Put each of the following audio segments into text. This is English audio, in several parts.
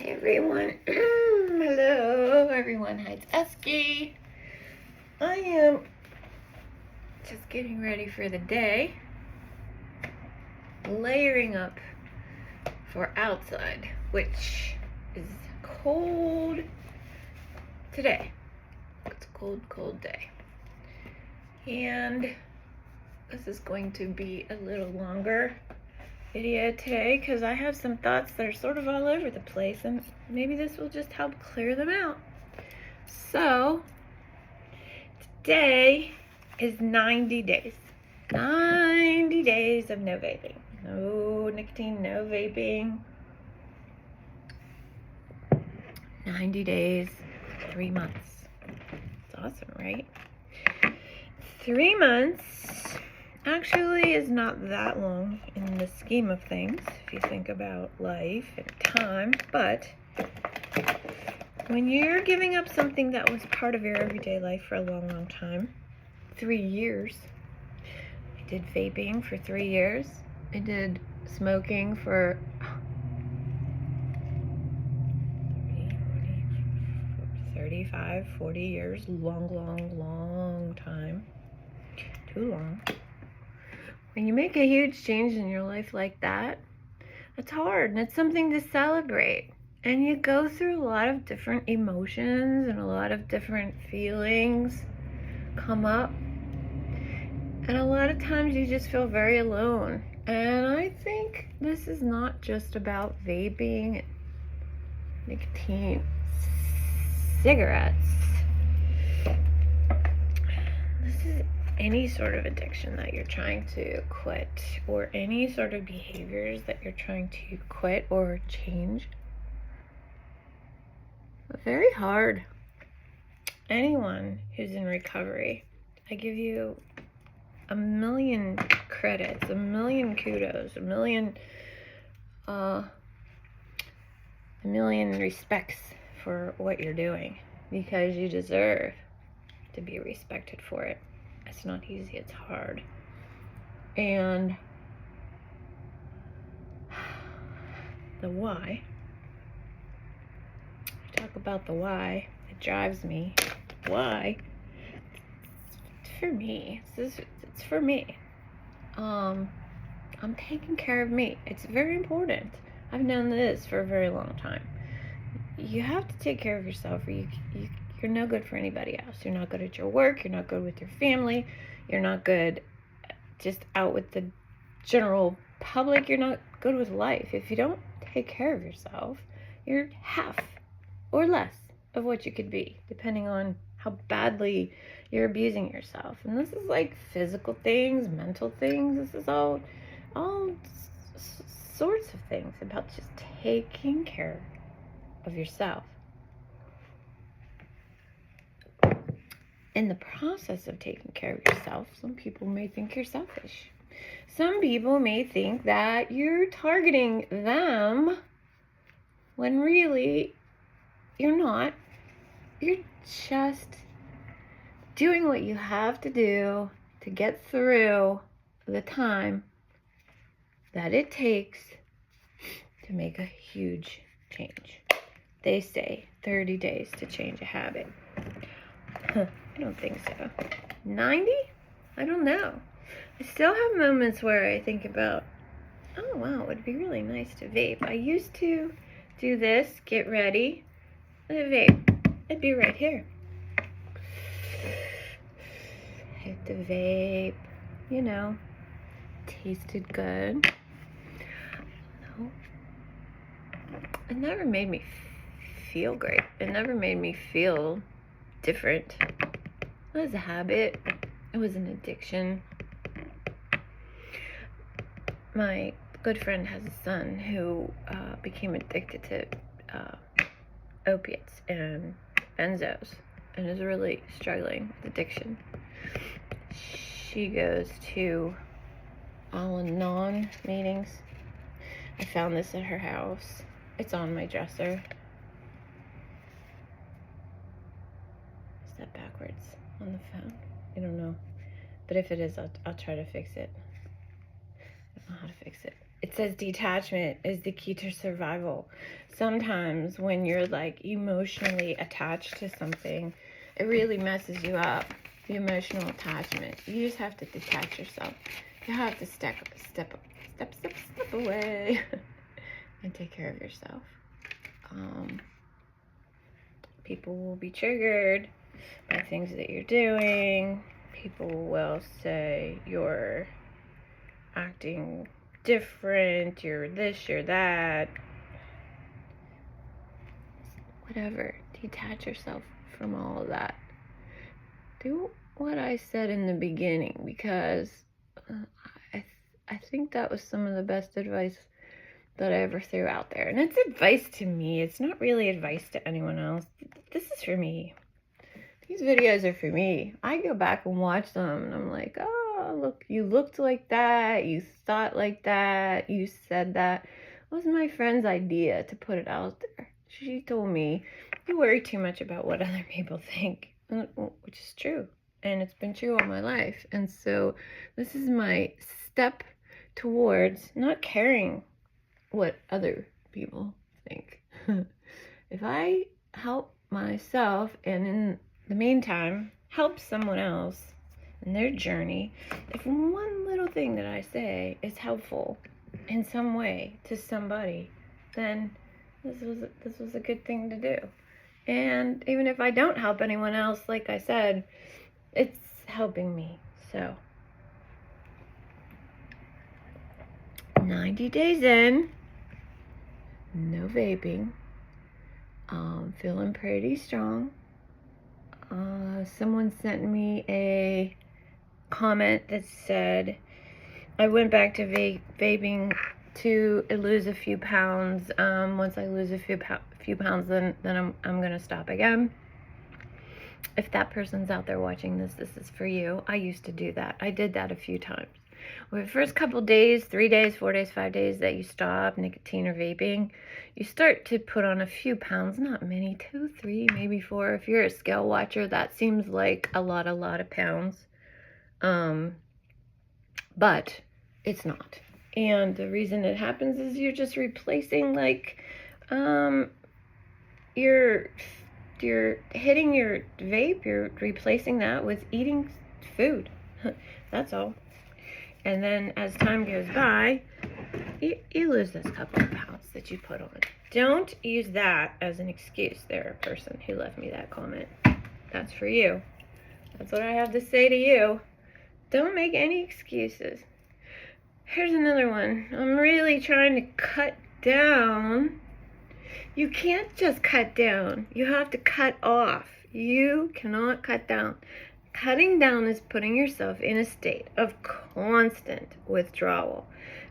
Everyone, hello everyone. Hi, it's Esky. I am just getting ready for the day, layering up for outside, which is cold today. It's a cold day, and this is going to be a little longer video today because I have some thoughts that are sort of all over the place, and maybe this will just help clear them out. So today is 90 days. 90 days of no vaping. No nicotine, no vaping. 90 days, 3 months. It's awesome, right? 3 months actually is not that long in the scheme of things if you think about life and time, but when you're giving up something that was part of your everyday life for a long time, 3 years. I did vaping for 3 years. I did smoking for 35, 40 years. Long time. Too long. When you make a huge change in your life like that, it's hard, and it's something to celebrate. And you go through a lot of different emotions, and a lot of different feelings come up. And a lot of times you just feel very alone. And I think this is not just about vaping, nicotine, cigarettes. This is any sort of addiction that you're trying to quit, or any sort of behaviors that you're trying to quit or change. Very hard. Anyone who's in recovery, I give you a million credits, a million kudos, a million respects for what you're doing, because you deserve to be respected for it. It's not easy, it's hard. And the why, I talk about the why, it drives me. Why? It's for me. It's for me. I'm taking care of me. It's very important. I've known this for a very long time. You have to take care of yourself, or you're no good for anybody else. You're not good at your work. You're not good with your family. You're not good just out with the general public. You're not good with life. If you don't take care of yourself, you're half or less of what you could be, depending on how badly you're abusing yourself. And this is like physical things, mental things. This is all sorts of things about just taking care of yourself. In the process of taking care of yourself, some people may think you're selfish. Some people may think that you're targeting them when really you're not. You're just doing what you have to do to get through the time that it takes to make a huge change. They say 30 days to change a habit. I don't think so. 90? I don't know. I still have moments where I think about, oh wow, it would be really nice to vape. I used to do this, get ready, and vape. It'd be right here. Hit the vape, tasted good. No. It never made me feel great. It never made me feel different. It was a habit. It was an addiction. My good friend has a son who became addicted to opiates and benzos, and is really struggling with addiction. She goes to Al-Anon meetings. I found this at her house. It's on my dresser. Is that backwards on the phone? I don't know. But if it is, I'll try to fix it. I don't know how to fix it. it says detachment is the key to survival. Sometimes when you're like emotionally attached to something, it really messes you up. The emotional attachment. You just have to detach yourself. You have to step away and take care of yourself. People will be triggered by things that you're doing. People will say you're acting different, you're this, you're that. Whatever. Detach yourself from all of that. Do what I said in the beginning, because I think that was some of the best advice that I ever threw out there. And it's advice to me. It's not really advice to anyone else. This is for me. These videos are for me. I go back and watch them and I'm like, oh, look, you looked like that. You thought like that. You said that. It was my friend's idea to put it out there. She told me, you worry too much about what other people think, which is true. And it's been true all my life. And so this is my step towards not caring what other people think. If I help myself and in the meantime help someone else in their journey, if one little thing that I say is helpful in some way to somebody, then this was a good thing to do. And even if I don't help anyone else, like I said, it's helping me. So 90 days in, no vaping, feeling pretty strong. Someone sent me a comment that said, I went back to vaping to lose a few pounds. Once I lose a few pounds, then I'm gonna stop again. If that person's out there watching this, this is for you. I used to do that. I did that a few times. Well, the first couple days, 3 days, 4 days, 5 days that you stop nicotine or vaping, you start to put on a few pounds, not many, 2, 3, maybe 4. If you're a scale watcher, that seems like a lot of pounds. But it's not. And the reason it happens is you're just replacing, like, you're hitting your vape, you're replacing that with eating food. That's all. And then as time goes by, you lose those couple of pounds that you put on. Don't use that as an excuse. There, a person who left me that comment. That's for you. That's what I have to say to you. Don't make any excuses. Here's another one. I'm really trying to cut down. You can't just cut down. You have to cut off. You cannot cut down. Cutting down is putting yourself in a state of constant withdrawal,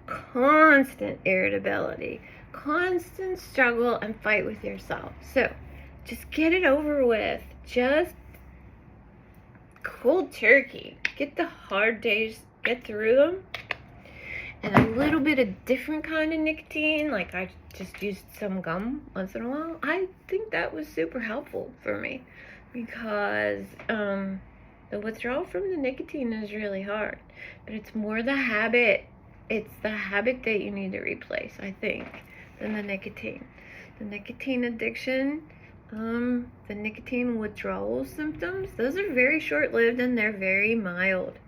constant irritability, constant struggle and fight with yourself. So just get it over with. Just cold turkey. Get the hard days, get through them. And a little bit of different kind of nicotine, like I just used some gum once in a while. I think that was super helpful for me because the withdrawal from the nicotine is really hard. But it's more the habit. It's the habit that you need to replace, I think, than the nicotine. The nicotine addiction, the nicotine withdrawal symptoms, those are very short-lived and they're very mild.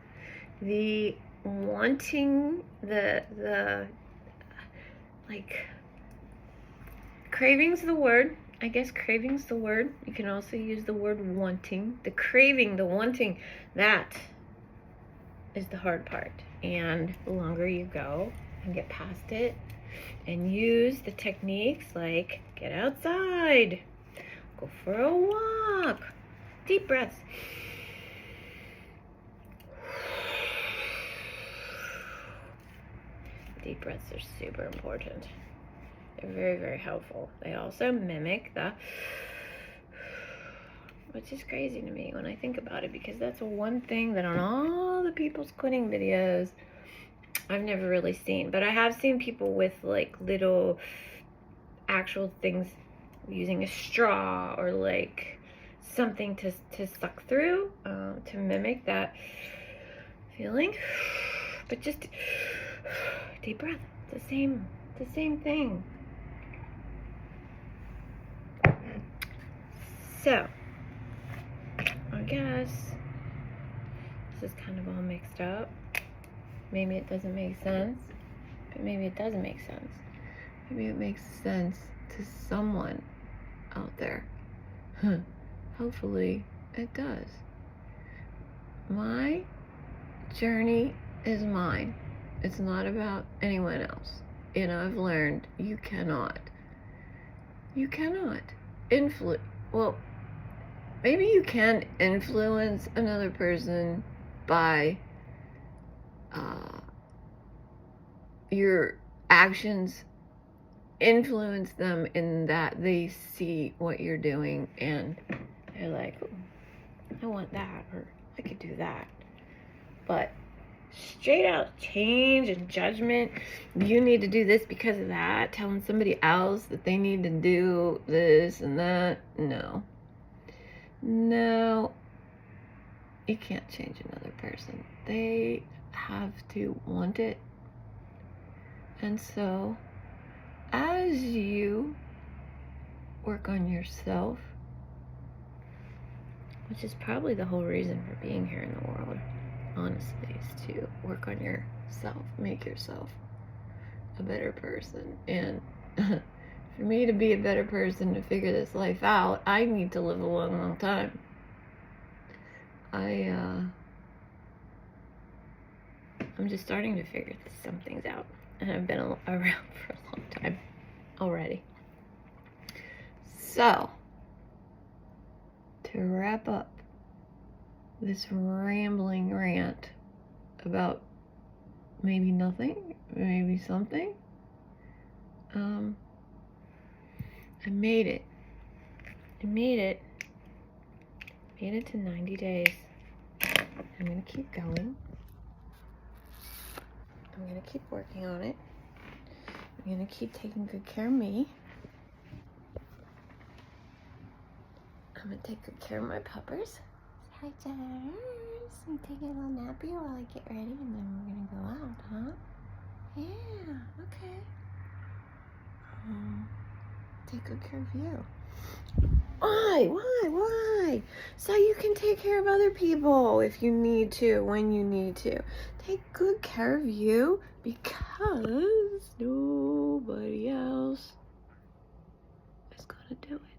The wanting, the like, craving's the word. I guess craving's the word. You can also use the word wanting. The craving, the wanting, that is the hard part. And the longer you go and get past it and use the techniques like get outside, go for a walk, deep breaths. Deep breaths are super important. They're very, very helpful. They also mimic the, which is crazy to me when I think about it, because that's one thing that on all the people's quitting videos I've never really seen. But I have seen people with like little actual things, using a straw or like something to suck through to mimic that feeling. But just deep breath. It's the same thing. So, I guess this is kind of all mixed up. Maybe it doesn't make sense, but maybe it doesn't make sense. Maybe it makes sense to someone out there. Hopefully it does. My journey is mine. It's not about anyone else. And I've learned you cannot influence, well, maybe you can influence another person by your actions, influence them in that they see what you're doing and they're like, oh, I want that, or I could do that. But straight out change and judgment, you need to do this because of that, telling somebody else that they need to do this and that, no, you can't change another person. They have to want it. And so as you work on yourself, which is probably the whole reason for being here in the world, honestly, is to work on yourself, make yourself a better person. And for me to be a better person, to figure this life out, I need to live a long, long time. I'm just starting to figure some things out, and I've been around for a long time already. So, to wrap up this rambling rant about maybe nothing, maybe something, I made it. Made it to 90 days. I'm going to keep going. I'm going to keep working on it. I'm going to keep taking good care of me. I'm going to take good care of my puppers. Hi, Jars. I'm taking a little nappy while I get ready, and then we're going to go out, huh? Yeah, okay. Take good care of you. Why? So you can take care of other people if you need to, when you need to. Take good care of you because nobody else is gonna do it.